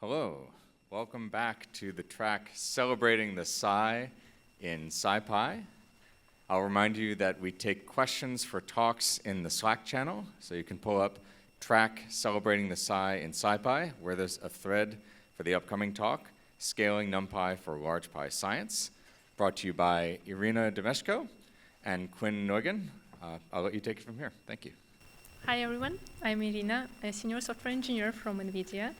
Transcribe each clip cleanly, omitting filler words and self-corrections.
Hello, welcome back to the track celebrating the Sci in SciPy. I'll remind you that we take questions for talks in the Slack channel, so you can pull up track celebrating the Sci in SciPy, where there's a thread for the upcoming talk, Scaling NumPy for Large Pi Science, brought to you by Irina Demeshko and Nguyen. I'll let you take it from here. Thank you. Hi everyone, I'm Irina, a senior software engineer from NVIDIA.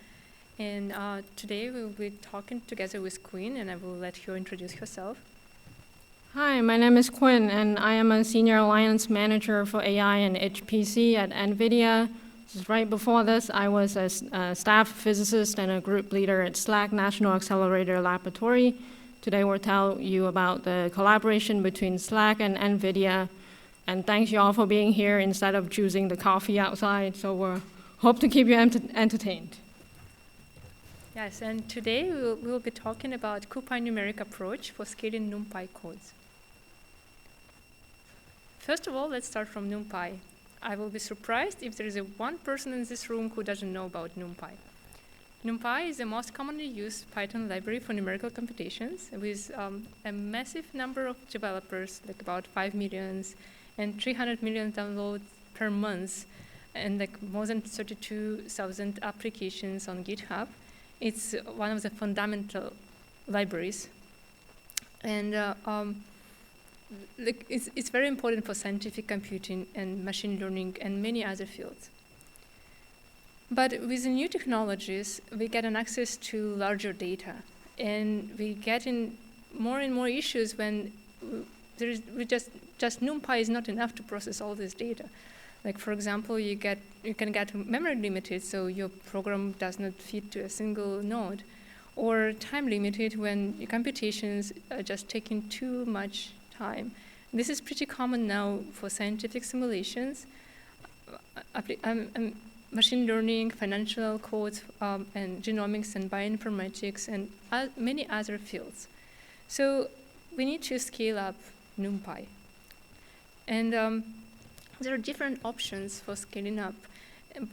And today we'll be talking together with Nguyen, and I will let you introduce yourself. Hi, my name is Nguyen, and I am a Senior Alliance Manager for AI and HPC at NVIDIA. Just right before this, I was a staff physicist and a group leader at SLAC National Accelerator Laboratory. Today we'll tell you about the collaboration between SLAC and NVIDIA. And thanks you all for being here instead of choosing the coffee outside. So we hope to keep you entertained. Yes, and today we'll be talking about cuPyNumeric approach for scaling NumPy codes. First of all, let's start from NumPy. I will be surprised if there is one person in this room who doesn't know about NumPy. NumPy is the most commonly used Python library for numerical computations with a massive number of developers, like about 5 million and 300 million downloads per month, and like more than 32,000 applications on GitHub. It's one of the fundamental libraries, and it's very important for scientific computing and machine learning and many other fields. But with the new technologies, we get an access to larger data, and we get in more and more issues when just NumPy is not enough to process all this data. Like for example, you can get memory limited, so your program does not fit to a single node, or time limited when your computations are just taking too much time. This is pretty common now for scientific simulations, machine learning, financial codes, and genomics and bioinformatics, and many other fields. So we need to scale up NumPy. And there are different options for scaling up,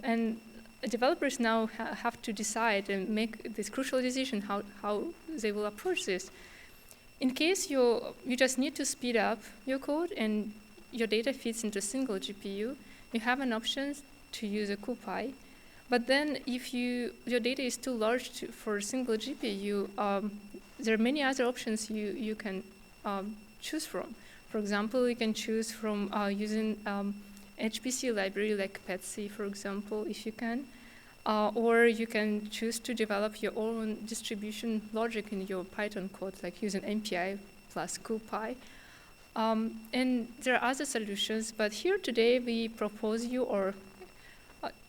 and developers now have to decide and make this crucial decision how they will approach this. In case you just need to speed up your code and your data fits into a single GPU, you have an option to use a cuPy. But then if your data is too large for a single GPU, there are many other options you can choose from. For example, you can choose from using HPC library like PETC, for example, if you can. Or you can choose to develop your own distribution logic in your Python code, like using NumPy plus cuPy. And there are other solutions, but here today we propose you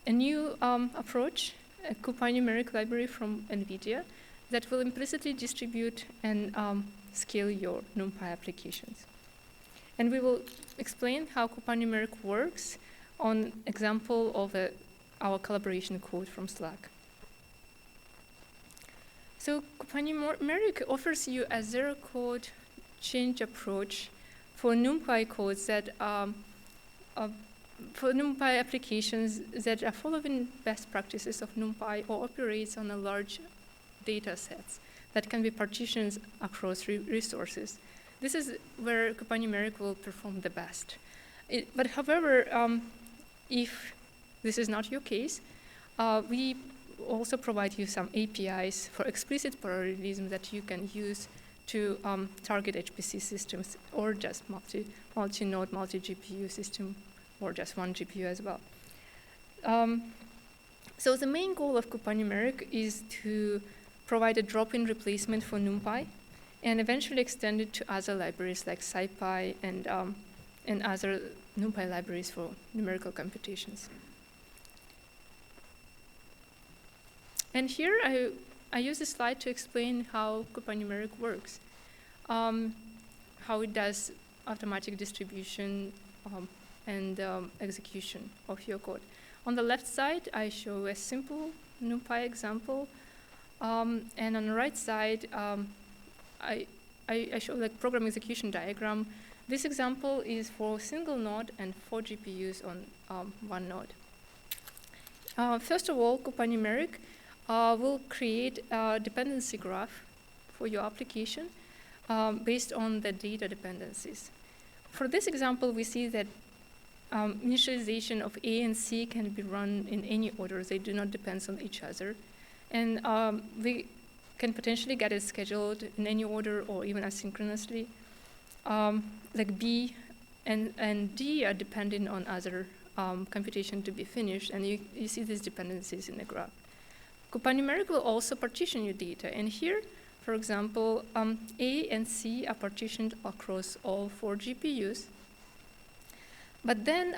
a new approach, a cuPyNumeric library from NVIDIA that will implicitly distribute and scale your NumPy applications. And we will explain how cuPyNumeric works on example of our collaboration code from SLAC. So cuPyNumeric offers you a zero-code change approach for NumPy codes that for NumPy applications that are following best practices of NumPy or operates on a large data sets that can be partitioned across resources. This is where cuPyNumeric will perform the best. But however, if this is not your case, we also provide you some APIs for explicit parallelism that you can use to target HPC systems or just multi-node, multi-GPU system, or just one GPU as well. So the main goal of cuPyNumeric is to provide a drop-in replacement for NumPy, and eventually extend it to other libraries like SciPy and other NumPy libraries for numerical computations. And here I use this slide to explain how cuPyNumeric works, how it does automatic distribution and execution of your code. On the left side, I show a simple NumPy example, and on the right side, I show like program execution diagram. This example is for single node and 4 GPUs on one node. First of all, cuPyNumeric will create a dependency graph for your application based on the data dependencies. For this example, we see that initialization of A and C can be run in any order. They do not depend on each other. And we can potentially get it scheduled in any order or even asynchronously. Like B and D are dependent on other computation to be finished, and you see these dependencies in the graph. cuPyNumeric will also partition your data, and here, for example, A and C are partitioned across all 4 GPUs. But then,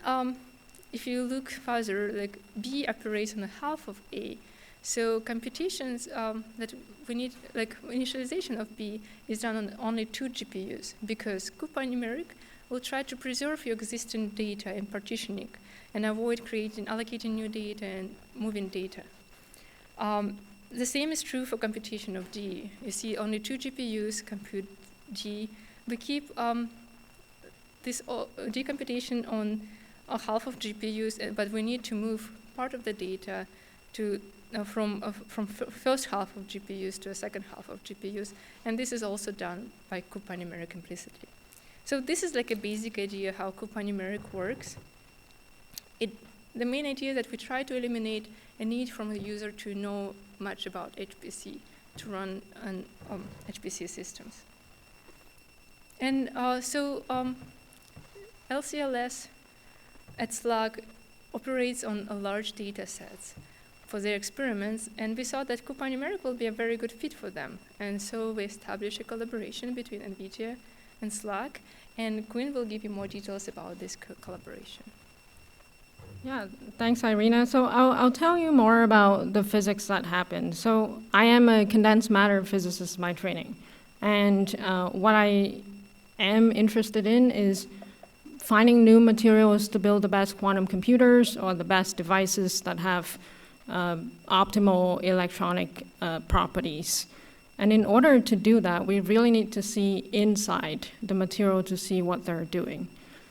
if you look further, like B operates on half of A, so computations that we need, like initialization of B, is done on only 2 GPUs, because cuPyNumeric will try to preserve your existing data in partitioning and avoid allocating new data and moving data. The same is true for computation of D. You see only 2 GPUs compute D. We keep this D computation on a half of GPUs, but we need to move part of the data to from first half of GPUs to a second half of GPUs, and this is also done by cuPyNumeric implicitly. So this is like a basic idea how cuPyNumeric works. The main idea that we try to eliminate a need from the user to know much about HPC to run on HPC systems. And LCLS at SLAC operates on a large data sets for their experiments, and we saw that cuPyNumeric will be a very good fit for them. And so we established a collaboration between NVIDIA and SLAC, and Nguyen will give you more details about this collaboration. Yeah, thanks, Irina. So I'll tell you more about the physics that happened. So I am a condensed matter physicist by training. And what I am interested in is finding new materials to build the best quantum computers or the best devices that have optimal electronic properties. And in order to do that, we really need to see inside the material to see what they're doing.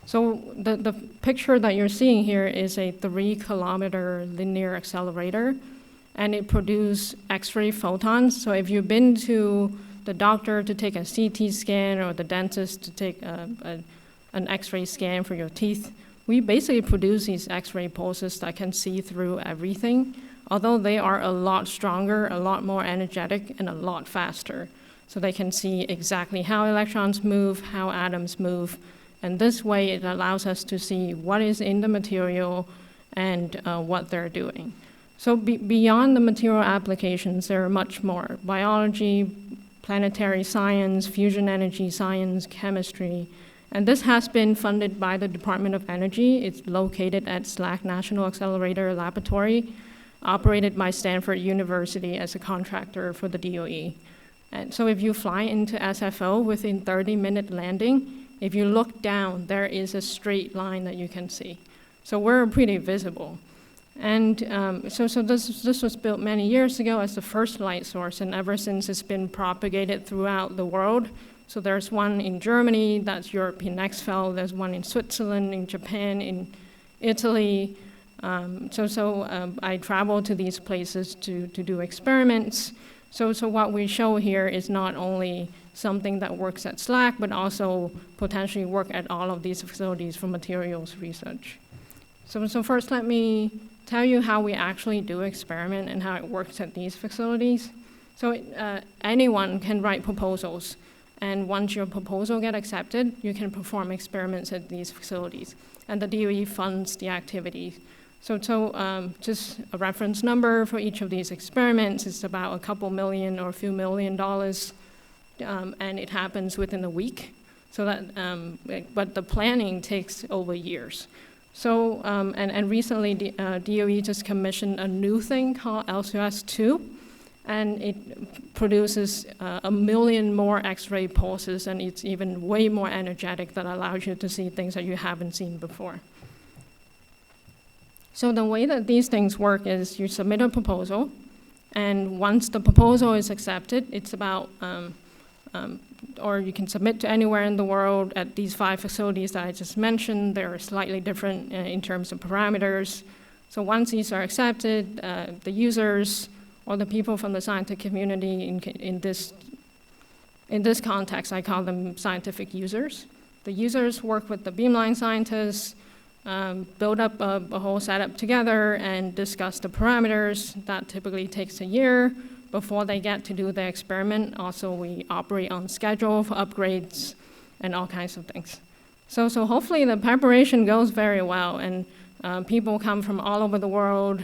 So the picture that you're seeing here is a 3-kilometer linear accelerator, and it produces X-ray photons. So if you've been to the doctor to take a CT scan or the dentist to take an X-ray scan for your teeth, we basically produce these X-ray pulses that can see through everything, although they are a lot stronger, a lot more energetic, and a lot faster. So they can see exactly how electrons move, how atoms move, and this way it allows us to see what is in the material and what they're doing. So beyond the material applications, there are much more. Biology, planetary science, fusion energy science, chemistry. And this has been funded by the Department of Energy. It's located at SLAC National Accelerator Laboratory, operated by Stanford University as a contractor for the DOE. And so if you fly into SFO within 30-minute landing, if you look down, there is a straight line that you can see. So we're pretty visible. And so this was built many years ago as the first light source, and ever since it's been propagated throughout the world. So there's one in Germany, that's European X-FEL, there's one in Switzerland, in Japan, in Italy. I travel to these places to do experiments. So what we show here is not only something that works at SLAC, but also potentially work at all of these facilities for materials research. So first let me tell you how we actually do experiment and how it works at these facilities. So anyone can write proposals, and once your proposal gets accepted, you can perform experiments at these facilities, and the DOE funds the activity. So just a reference number for each of these experiments is about a couple million or a few $1 million, and it happens within a week. So that, but the planning takes over years. So, and recently, DOE just commissioned a new thing called LCS2, and it produces 1 million more X-ray pulses, and it's even way more energetic that allows you to see things that you haven't seen before. So the way that these things work is you submit a proposal, and once the proposal is accepted, it's about, or you can submit to anywhere in the world at these 5 facilities that I just mentioned. They're slightly different in terms of parameters. So once these are accepted, the users or the people from the scientific community in this context, I call them scientific users. The users work with the beamline scientists, build up a whole setup together and discuss the parameters. That typically takes a year before they get to do the experiment. Also, we operate on schedule for upgrades and all kinds of things. So hopefully the preparation goes very well, and people come from all over the world.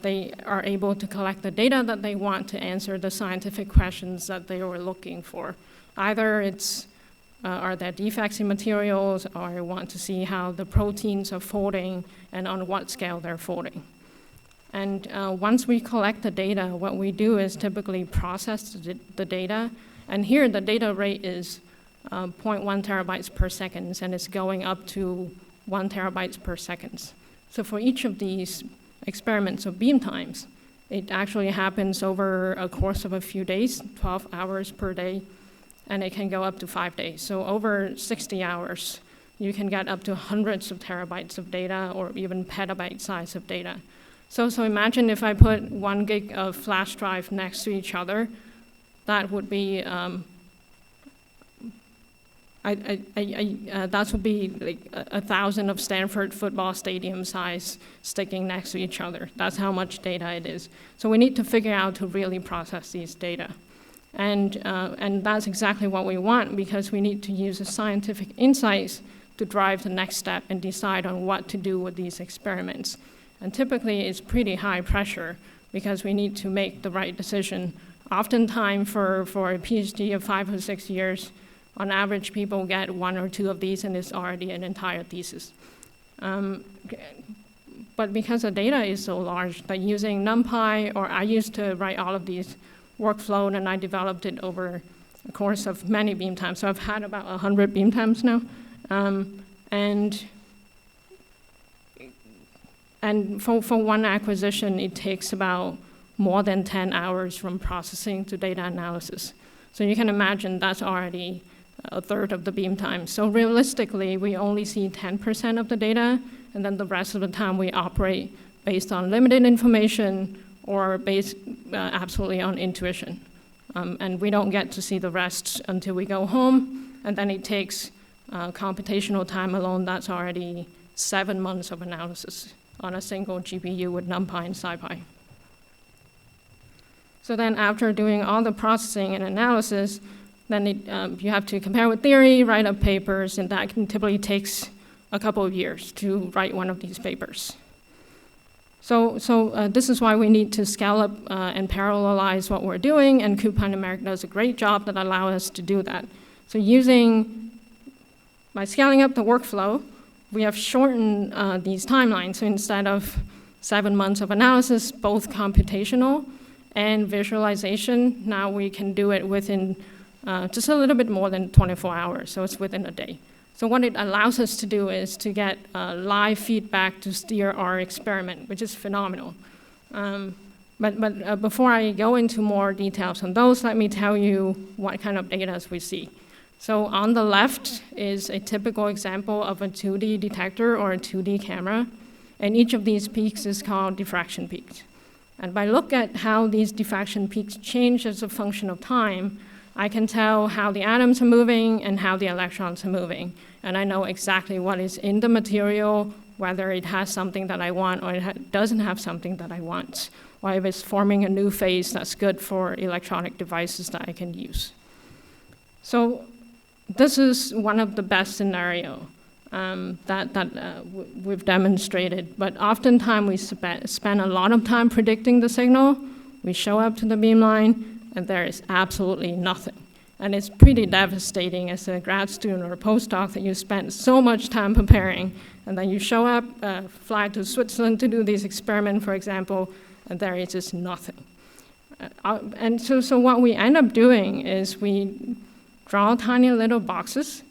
They are able to collect the data that they want to answer the scientific questions that they were looking for. Either it's are there defects in materials, or want to see how the proteins are folding and on what scale they're folding. And once we collect the data, what we do is typically process the data. And here the data rate is 0.1 terabytes per second, and it's going up to 1 terabytes per second. So for each of these experiments of beam times, it actually happens over a course of a few days, 12 hours per day, and it can go up to 5 days. So over 60 hours, you can get up to hundreds of terabytes of data or even petabyte size of data. So imagine if I put 1 gig of flash drive next to each other, that would be that would be like 1,000 of Stanford football stadium size sticking next to each other. That's how much data it is. So we need to figure out to really process these data. And that's exactly what we want, because we need to use the scientific insights to drive the next step and decide on what to do with these experiments. And typically it's pretty high pressure, because we need to make the right decision. Oftentimes for a PhD of 5 or 6 years, on average, people get 1 or 2 of these, and it's already an entire thesis. But because the data is so large, that using NumPy, or I used to write all of these workflow, and I developed it over the course of many beam times. So I've had about 100 beam times now. And for one acquisition, it takes about more than 10 hours from processing to data analysis. So you can imagine that's already a third of the beam time. So realistically, we only see 10% of the data, and then the rest of the time we operate based on limited information or based absolutely on intuition. And we don't get to see the rest until we go home, and then it takes computational time alone. That's already 7 months of analysis on a single GPU with NumPy and SciPy. So then after doing all the processing and analysis, then you have to compare with theory, write up papers, and that typically takes a couple of years to write one of these papers. So this is why we need to scale up and parallelize what we're doing, and cuPyNumeric does a great job that allows us to do that. So by scaling up the workflow, we have shortened these timelines. So instead of 7 months of analysis, both computational and visualization, now we can do it within just a little bit more than 24 hours, so it's within a day. So what it allows us to do is to get live feedback to steer our experiment, which is phenomenal. But before I go into more details on those, let me tell you what kind of data we see. So on the left is a typical example of a 2D detector or a 2D camera, and each of these peaks is called diffraction peaks. And by looking at how these diffraction peaks change as a function of time, I can tell how the atoms are moving and how the electrons are moving. And I know exactly what is in the material, whether it has something that I want or it doesn't have something that I want, or if it's forming a new phase that's good for electronic devices that I can use. So this is one of the best scenarios that we've demonstrated. But oftentimes we spend a lot of time predicting the signal. We show up to the beamline, and there is absolutely nothing. And it's pretty devastating as a grad student or a postdoc that you spend so much time preparing, and then you show up, fly to Switzerland to do this experiment, for example, and there is just nothing. And so what we end up doing is we draw tiny little boxes,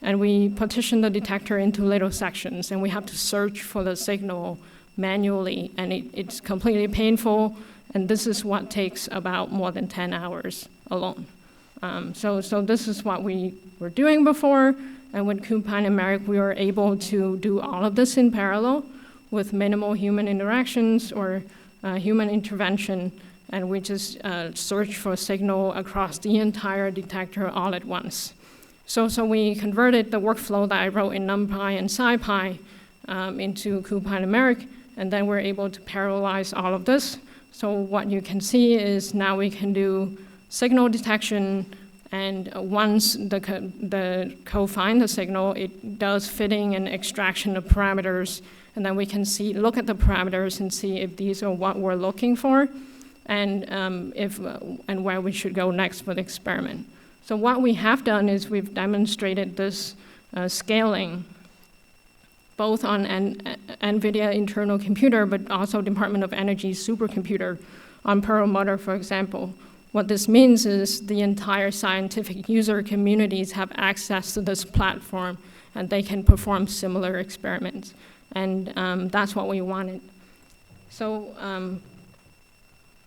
and we partition the detector into little sections, and we have to search for the signal manually, and it's completely painful. And this is what takes about more than 10 hours alone. So this is what we were doing before, and with cuPyNumeric, we were able to do all of this in parallel with minimal human interactions or human intervention, and we just search for a signal across the entire detector all at once. So we converted the workflow that I wrote in NumPy and SciPy into cuPyNumeric, and then we're able to parallelize all of this. So what you can see is now we can do signal detection, and once the code finds the signal, it does fitting and extraction of parameters, and then we can look at the parameters and see if these are what we're looking for, and and where we should go next for the experiment. So what we have done is we've demonstrated this scaling, both on an NVIDIA internal computer, but also Department of Energy supercomputer on Perlmutter, for example. What this means is the entire scientific user communities have access to this platform, and they can perform similar experiments. And that's what we wanted.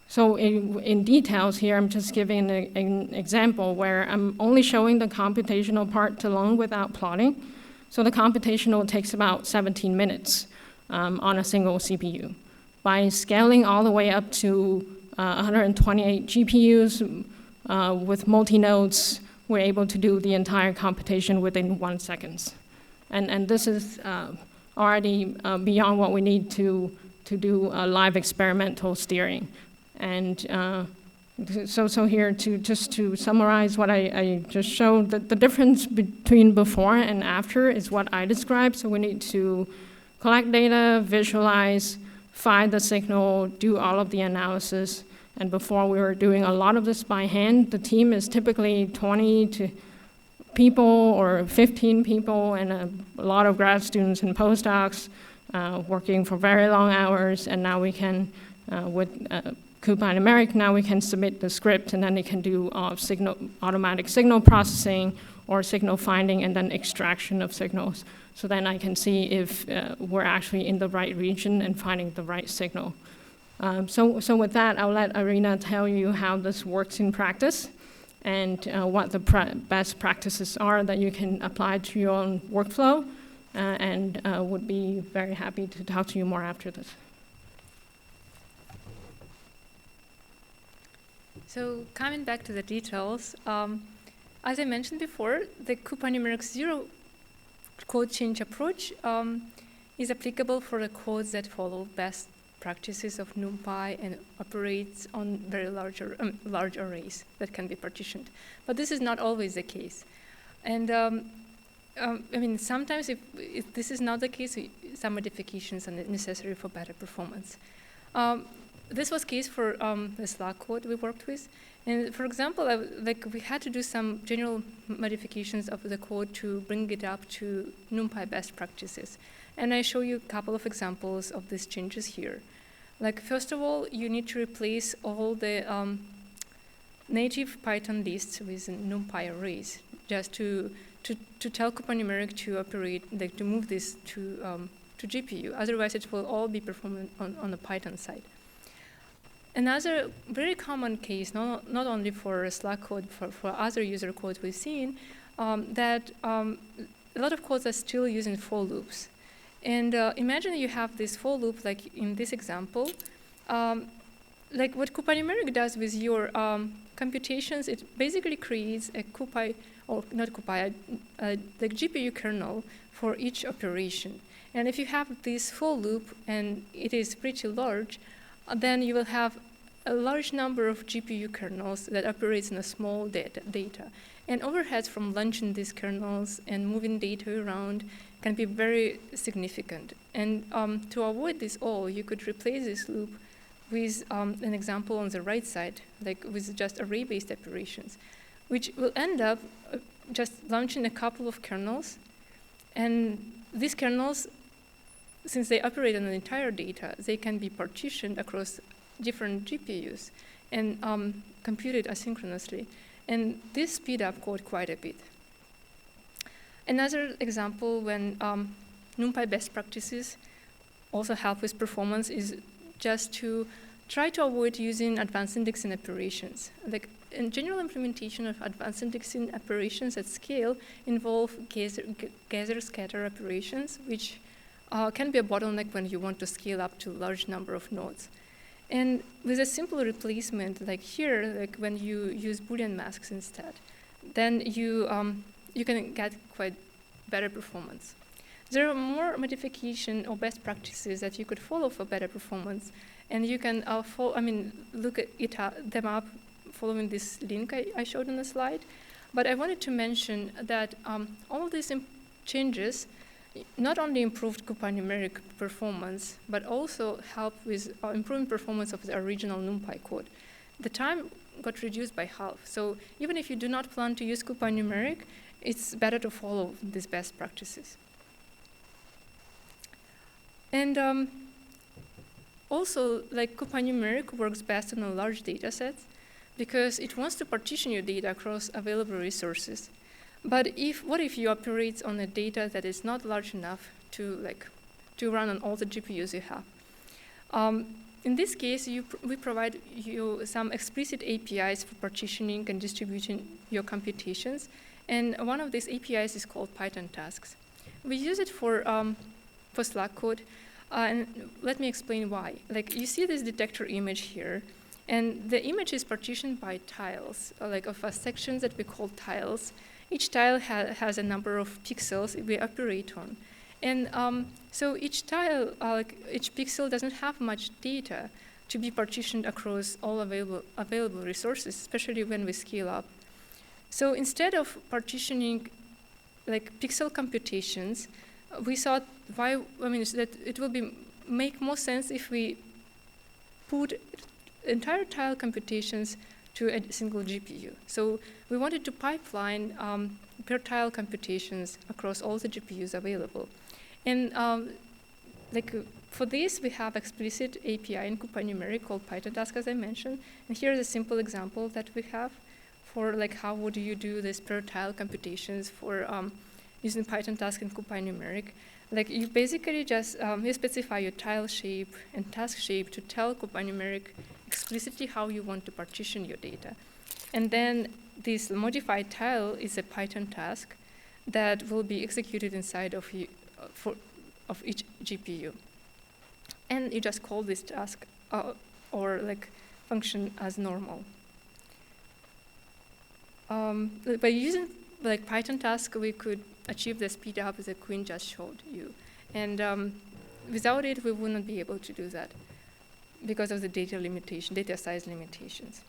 So in details here, I'm just giving an example where I'm only showing the computational part alone without plotting. So the computational takes about 17 minutes on a single CPU. By scaling all the way up to 128 GPUs with multi-nodes, we're able to do the entire computation within 1 second. And this is already beyond what we need to do live experimental steering. And so here, just to summarize what I just showed, the difference between before and after is what I described. So we need to collect data, visualize, find the signal, do all of the analysis. And before we were doing a lot of this by hand. The team is typically 20 people or 15 people, and a lot of grad students and postdocs working for very long hours. And now we can, with cuPyNumeric, now we can submit the script, and then it can do automatic signal processing or signal finding and then extraction of signals. So then I can see if we're actually in the right region and finding the right signal. So with that, I'll let Arina tell you how this works in practice and what the best practices are that you can apply to your own workflow, and would be very happy to talk to you more after this. So coming back to the details, as I mentioned before, the cuPyNumeric zero code change approach is applicable for the codes that follow best practices of NumPy and operates on very large arrays that can be partitioned. But this is not always the case. And I mean, sometimes if this is not the case, some modifications are necessary for better performance. This was case for the SLAC code we worked with. And for example, we had to do some general modifications of the code to bring it up to NumPy best practices. And I show you a couple of examples of these changes here. Like, first of all, you need to replace all the native Python lists with NumPy arrays, just to tell cuPyNumeric to operate, to move this to GPU. Otherwise, it will all be performed on the Python side. Another very common case, not only for SLAC code, for other user codes we've seen, that a lot of codes are still using for loops. And imagine you have this for loop, like in this example. Like what cuPyNumeric does with your computations, it basically creates a CuPy, or not CuPy, the GPU kernel for each operation. And if you have this for loop and it is pretty large, then you will have a large number of GPU kernels that operates in a small data. And overheads from launching these kernels and moving data around can be very significant. And to avoid this all, you could replace this loop with an example on the right side, like with just array-based operations, which will end up just launching a couple of kernels. And these kernels, since they operate on the entire data, they can be partitioned across different GPUs and computed asynchronously. And this speed up code quite a bit. Another example when NumPy best practices also help with performance is just to try to avoid using advanced indexing operations. Like in general implementation of advanced indexing operations at scale involve gather-scatter operations, which can be a bottleneck when you want to scale up to a large number of nodes. And with a simple replacement, like here, like when you use Boolean masks instead, then you can get quite better performance. There are more modification or best practices that you could follow for better performance, and you can look at them up following this link I showed on the slide. But I wanted to mention that all of these changes not only improved cuPyNumeric performance, but also helped with improving performance of the original NumPy code. The time got reduced by half. So even if you do not plan to use cuPyNumeric, it's better to follow these best practices. And also, like cuPyNumeric works best on a large data set because it wants to partition your data across available resources. But what if you operate on a data that is not large enough to run on all the GPUs you have? In this case, we provide you some explicit APIs for partitioning and distributing your computations. And one of these APIs is called Python tasks. We use it for SLAC code. And let me explain why. Like, you see this detector image here. And the image is partitioned by tiles, of sections that we call tiles. Each tile has a number of pixels we operate on. And so each tile, each pixel doesn't have much data to be partitioned across all available resources, especially when we scale up. So instead of partitioning pixel computations, we thought that it will make more sense if we put entire tile computations to a single GPU. So we wanted to pipeline per tile computations across all the GPUs available. And for this, we have explicit API in cuPyNumeric called Python task, as I mentioned. And here's a simple example that we have for how would you do this per tile computations for using Python task in cuPyNumeric. You basically just you specify your tile shape and task shape to tell cuPyNumeric explicitly how you want to partition your data. And then this modified tile is a Python task that will be executed inside of each GPU. And you just call this task or function as normal. By using Python task, we could achieve the speed up that Nguyen just showed you. And without it, we wouldn't be able to do that because of the data size limitations.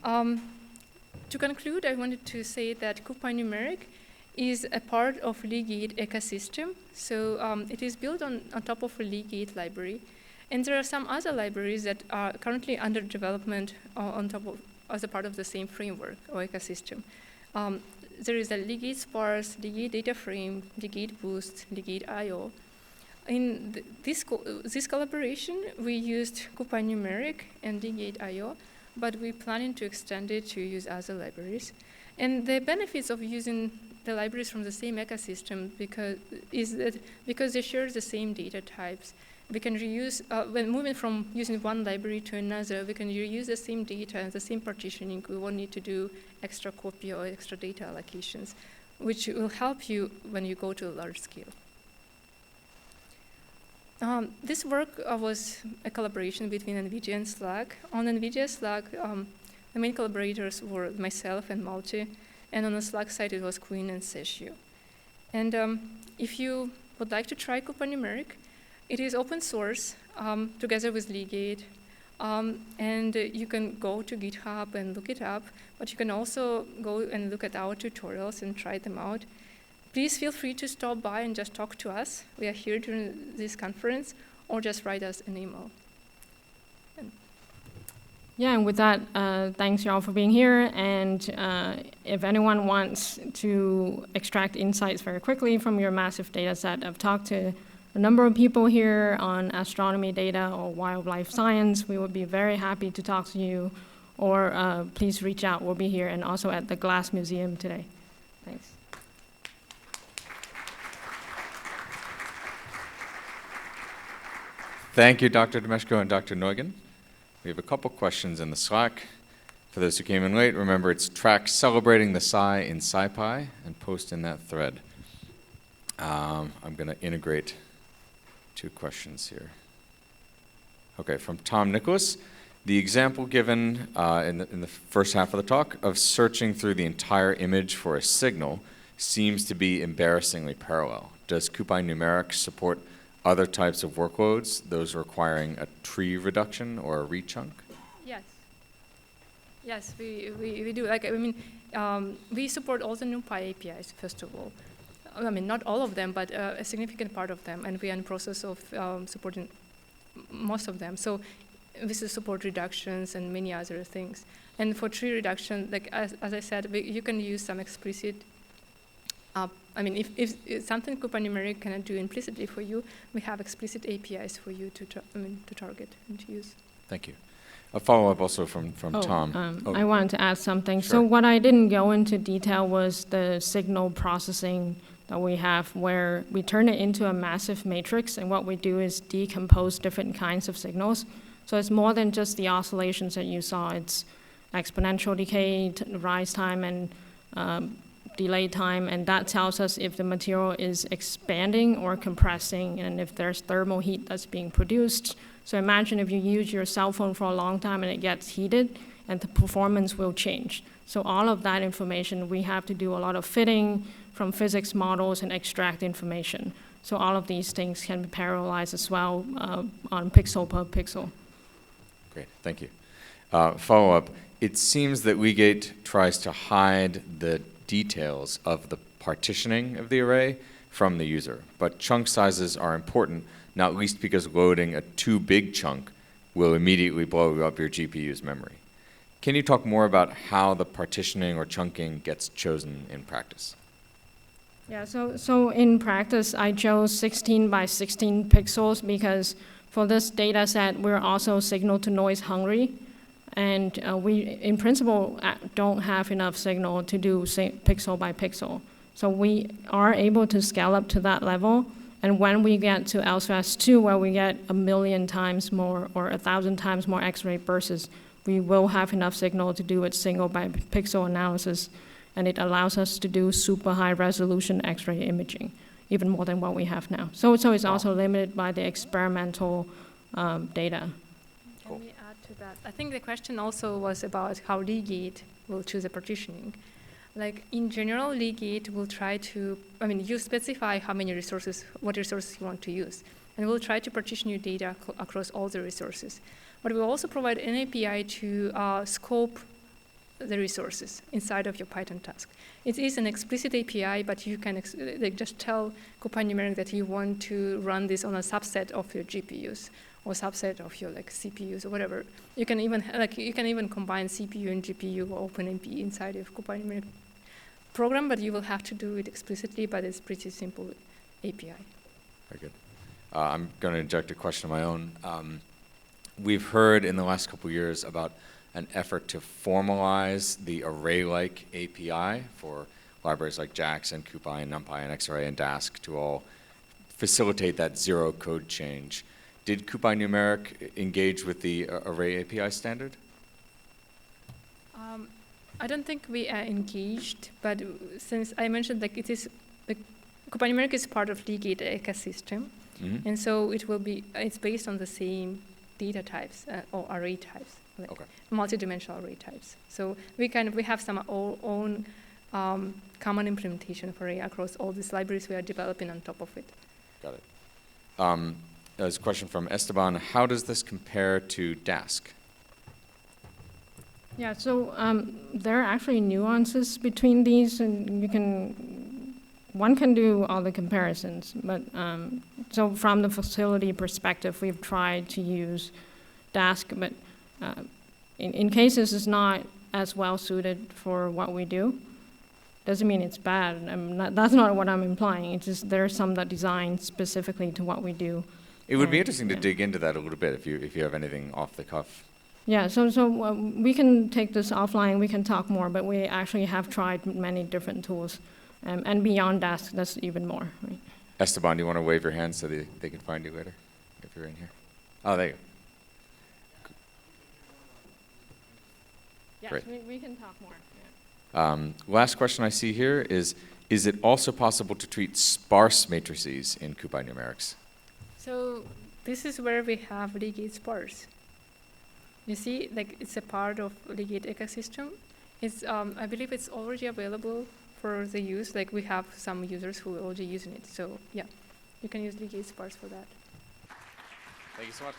To conclude, I wanted to say that cuPyNumeric is a part of Leagate ecosystem. So it is built on top of a Leagate library. And there are some other libraries that are currently under development on top of, as a part of the same framework or ecosystem. There is a Leagate Sparse, Leagate Data Frame, Leagate Boost, Leagate I/O. In this collaboration, we used cuPyNumeric and Leagate I/O, but we're planning to extend it to use other libraries. And the benefits of using the libraries from the same ecosystem because they share the same data types. We can reuse, when moving from using one library to another, we can reuse the same data and the same partitioning. We won't need to do extra copy or extra data allocations, which will help you when you go to a large scale. This work was a collaboration between NVIDIA and SLAC. On NVIDIA SLAC, the main collaborators were myself and Malte, and on the SLAC side it was Nguyen and Seshu. And if you would like to try cuPyNumeric, it is open source together with Leagate, and you can go to GitHub and look it up, but you can also go and look at our tutorials and try them out. Please feel free to stop by and just talk to us. We are here during this conference, or just write us an email. Yeah, and with that, thanks y'all for being here. And if anyone wants to extract insights very quickly from your massive data set, I've talked to a number of people here on astronomy data or wildlife science. We would be very happy to talk to you, or please reach out. We'll be here and also at the Glass Museum today. Thanks. Thank you, Dr. Demeshko and Dr. Nguyen. We have a couple questions in the Slack. For those who came in late, remember it's track celebrating the Sci in SciPy and post in that thread. I'm going to integrate two questions here. Okay, from Tom Nicholas. The example given in the first half of the talk of searching through the entire image for a signal seems to be embarrassingly parallel. Does cuPyNumeric support other types of workloads, those requiring a tree reduction or a rechunk? Yes. Yes, we do. Like, I mean, we support all the NumPy APIs, first of all. I mean, not all of them, but a significant part of them, and we are in the process of supporting most of them. So this is support reductions and many other things. And for tree reduction, like as I said, you can use some explicit. I mean, if something cuPyNumeric cannot do implicitly for you, we have explicit APIs for you to target and to use. Thank you. A follow-up also from Tom. I wanted to add something. Sure. So what I didn't go into detail was the signal processing that we have, where we turn it into a massive matrix, and what we do is decompose different kinds of signals. So it's more than just the oscillations that you saw. It's exponential decay, rise time, and delay time, and that tells us if the material is expanding or compressing, and if there's thermal heat that's being produced. So imagine if you use your cell phone for a long time and it gets heated, and the performance will change. So all of that information, we have to do a lot of fitting from physics models and extract information. So all of these things can be parallelized as well on pixel per pixel. Great, thank you. Follow-up, it seems that Weegate tries to hide the details of the partitioning of the array from the user, but chunk sizes are important, not least because loading a too big chunk will immediately blow up your GPU's memory. Can you talk more about how the partitioning or chunking gets chosen in practice? Yeah, so in practice, I chose 16 by 16 pixels because for this data set, we're also signal to noise hungry. And we, in principle, don't have enough signal to do pixel by pixel. So we are able to scale up to that level. And when we get to LSFS 2, where we get 1,000,000 times more or 1,000 times more X-ray bursts, we will have enough signal to do its single by pixel analysis. And it allows us to do super high resolution X-ray imaging, even more than what we have now. So it's also limited by the experimental data. Can we add to that? I think the question also was about how Leagate will choose a partitioning. Like in general, Leagate will try to, I mean, you specify how many resources, what resources you want to use, and we'll try to partition your data across all the resources. But we also provide an API to scope the resources inside of your Python task. It is an explicit API, but you can just tell cuPyNumeric that you want to run this on a subset of your GPUs or subset of your CPUs or whatever. You can even combine CPU and GPU or OpenMP inside of cuPyNumeric program, but you will have to do it explicitly. But it's pretty simple API. Very good. I'm going to inject a question of my own. We've heard in the last couple of years about an effort to formalize the array-like API for libraries like JAX and CuPy and NumPy and Xarray and Dask to all facilitate that zero code change. Did cuPyNumeric engage with the array API standard? I don't think we are engaged, but since I mentioned it is, cuPyNumeric is part of Leagate ecosystem, and so it's based on the same data types or array types. Multi-dimensional array types. So we have some own common implementation for array across all these libraries we are developing on top of it. Got it. There's a question from Esteban. How does this compare to Dask? Yeah, so there are actually nuances between these, and one can do all the comparisons. But so from the facility perspective, we've tried to use Dask, but in cases it's not as well suited for what we do. Doesn't mean it's bad. That's not what I'm implying. It's just there are some that design specifically to what we do. It would be interesting to dig into that a little bit if you have anything off the cuff. Yeah, so we can take this offline. We can talk more, but we actually have tried many different tools, and beyond Dask, that's even more. Right? Esteban, do you want to wave your hand so they can find you later if you're in here? Oh, there you go. Yes, Great. we can talk more. Yeah. Last question I see here is it also possible to treat sparse matrices in cuPyNumerics? So this is where we have Legate sparse. You see, like it's a part of Legate ecosystem. It's I believe it's already available for the use. Like we have some users who are already using it. So yeah, you can use Legate sparse for that. Thank you so much.